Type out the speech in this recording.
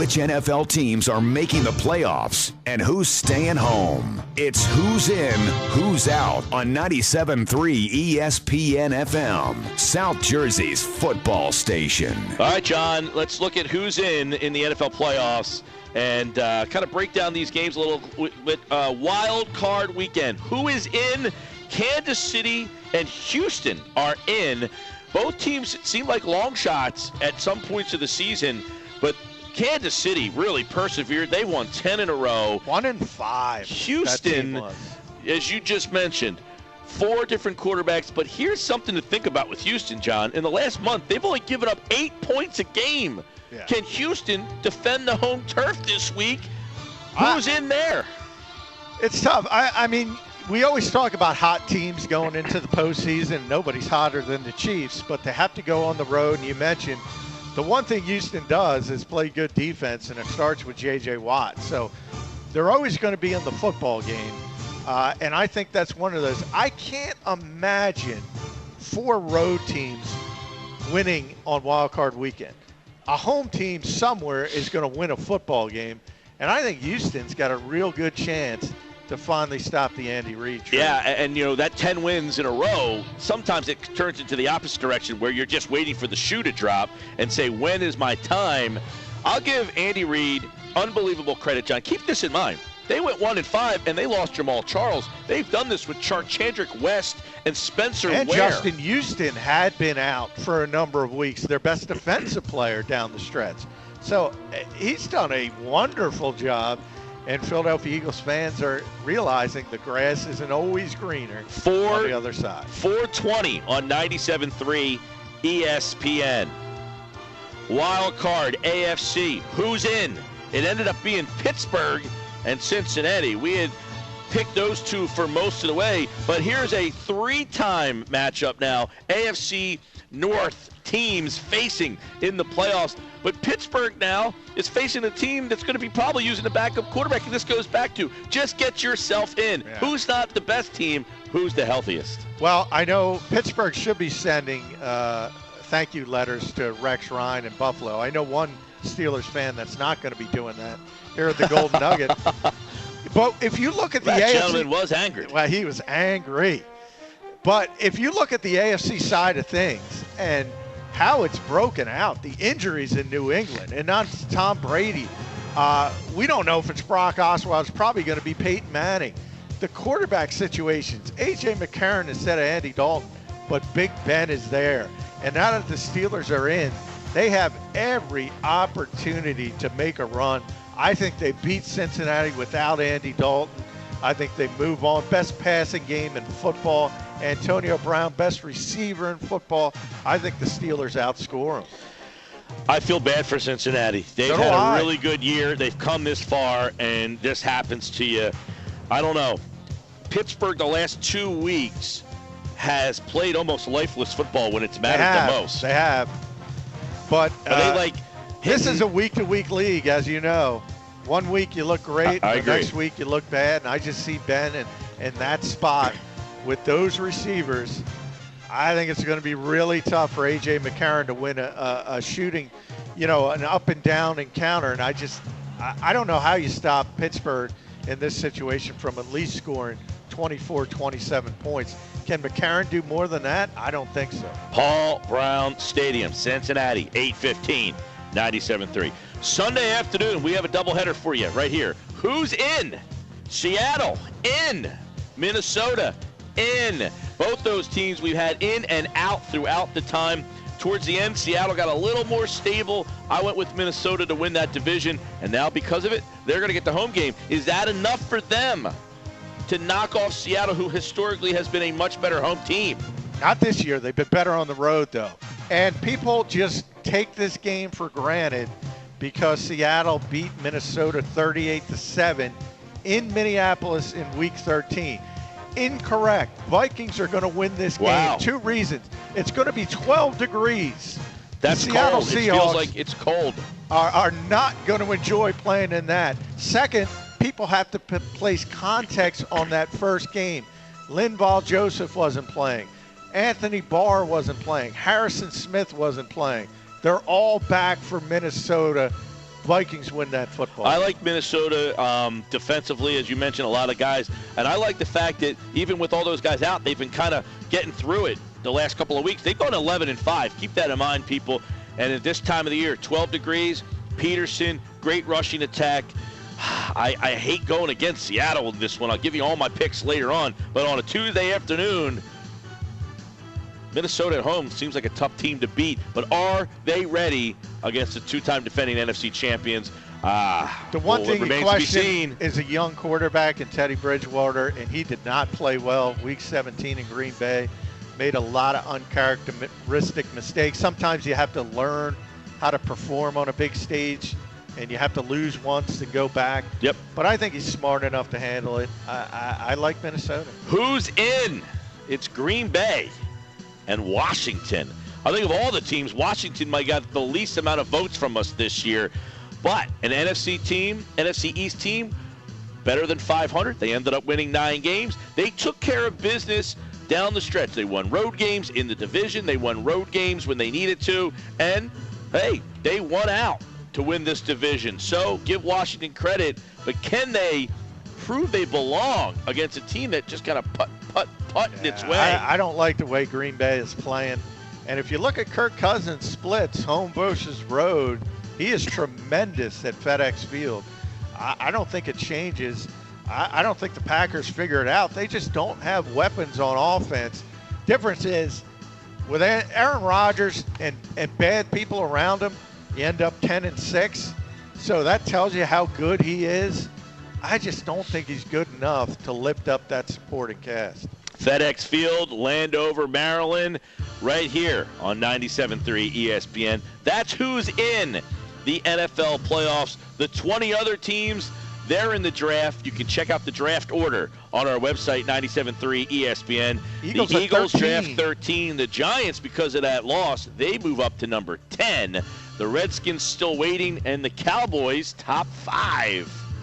which NFL teams are making the playoffs and who's staying home. It's Who's In, Who's Out on 97.3 ESPN FM, South Jersey's football station. All right, John, let's look at who's in the NFL playoffs and kind of break down these games a little with wild card weekend. Who is in? Kansas City and Houston are in. Both teams seem like long shots at some points of the season, but Kansas City really persevered. They won 10 in a row. 1-5. Houston, as you just mentioned, 4 different quarterbacks. But here's something to think about with Houston, John. In the last month, they've only given up 8 points a game. Yeah. Can Houston defend the home turf this week? Who's in there? It's tough. I mean, we always talk about hot teams going into the postseason. Nobody's hotter than the Chiefs, but they have to go on the road. And you mentioned the one thing Houston does is play good defense, and it starts with J.J. Watt. So they're always going to be in the football game, and I think that's one of those. I can't imagine 4 road teams winning on Wild Card Weekend. A home team somewhere is going to win a football game, and I think Houston's got a real good chance to finally stop the Andy Reid trade. Yeah, and you know, that 10 wins in a row, sometimes it turns into the opposite direction where you're just waiting for the shoe to drop and say, when is my time? I'll give Andy Reid unbelievable credit, John. Keep this in mind. They went 1-5, and they lost Jamal Charles. They've done this with Charchandrick West and Spencer and Ware. Justin Houston had been out for a number of weeks, their best defensive player down the stretch. So he's done a wonderful job, and Philadelphia Eagles fans are realizing the grass isn't always greener on the other side. 420 on 97.3 ESPN. Wild card AFC. Who's in? It ended up being Pittsburgh and Cincinnati. We had picked those two for most of the way, but here's a 3-time matchup now. AFC North teams facing in the playoffs. But Pittsburgh now is facing a team that's going to be probably using a backup quarterback. And this goes back to just get yourself in. Yeah. Who's not the best team? Who's the healthiest? Well, I know Pittsburgh should be sending thank you letters to Rex Ryan in Buffalo. I know one Steelers fan that's not going to be doing that here at the Golden Nugget. But if you look at the that AFC, gentleman was angry. Well, he was angry. But if you look at the AFC side of things and how it's broken out, the injuries in New England, and not Tom Brady. We don't know if it's Brock Osweiler. It's probably going to be Peyton Manning. The quarterback situations, A.J. McCarron instead of Andy Dalton, but Big Ben is there. And now that the Steelers are in, they have every opportunity to make a run. I think they beat Cincinnati without Andy Dalton. I think they move on. Best passing game in football. Antonio Brown, best receiver in football. I think the Steelers outscore them. I feel bad for Cincinnati. They've had a really good year. They've come this far, and this happens to you. I don't know. Pittsburgh the last 2 weeks has played almost lifeless football when it's mattered the most. They have. But this is a week-to-week league, as you know. 1 week you look great, I agree. Next week you look bad, and I just see Ben in that spot with those receivers. I think it's going to be really tough for A.J. McCarron to win a shooting, an up and down encounter. And I don't know how you stop Pittsburgh in this situation from at least scoring 24, 27 points. Can McCarron do more than that? I don't think so. Paul Brown Stadium, Cincinnati, 8:15, 97.3. Sunday afternoon, we have a doubleheader for you right here. Who's in? Seattle, in. Minnesota, in. Both those teams we've had in and out throughout the time. Towards the end, Seattle got a little more stable. I went with Minnesota to win that division, and now because of it, they're going to get the home game. Is that enough for them to knock off Seattle, who historically has been a much better home team? Not this year. They've been better on the road, though. And people just take this game for granted because Seattle beat Minnesota 38-7 in Minneapolis in Week 13. Incorrect. Vikings are going to win this game. Wow. 2 reasons. It's going to be 12 degrees. That's the Seattle cold. Seahawks it feels like it's cold. Are not going to enjoy playing in that. Second, people have to place context on that first game. Linval Joseph wasn't playing. Anthony Barr wasn't playing. Harrison Smith wasn't playing. They're all back for Minnesota Vikings win that football. I like Minnesota defensively, as you mentioned, a lot of guys. And I like the fact that even with all those guys out, they've been kind of getting through it the last couple of weeks. They've gone 11-5. Keep that in mind, people. And at this time of the year, 12 degrees, Peterson, great rushing attack. I hate going against Seattle in this one. I'll give you all my picks later on. But on a Tuesday afternoon, Minnesota at home seems like a tough team to beat. But are they ready against the two-time defending NFC champions? The one thing you question is a young quarterback in Teddy Bridgewater, and he did not play well Week 17 in Green Bay. Made a lot of uncharacteristic mistakes. Sometimes you have to learn how to perform on a big stage, and you have to lose once to go back. Yep. But I think he's smart enough to handle it. I like Minnesota. Who's in? It's Green Bay and Washington. I think of all the teams, Washington might got the least amount of votes from us this year. But an NFC team, NFC East team, better than 500. They ended up winning 9 games. They took care of business down the stretch. They won road games in the division. They won road games when they needed to. And, hey, they won out to win this division. So give Washington credit. But can they prove they belong against a team that just kind of putting its way? I don't like the way Green Bay is playing. And if you look at Kirk Cousins' splits, home versus road, he is tremendous at FedEx Field. I don't think it changes. I don't think the Packers figure it out. They just don't have weapons on offense. Difference is, with Aaron Rodgers and bad people around him, you end up 10-6. So that tells you how good he is. I just don't think he's good enough to lift up that supporting cast. FedEx Field, Landover, Maryland, right here on 97.3 ESPN. That's who's in the NFL playoffs. The 20 other teams, they're in the draft. You can check out the draft order on our website, 97.3 ESPN. The Eagles draft 13. The Giants, because of that loss, they move up to number 10. The Redskins still waiting, and the Cowboys top 5.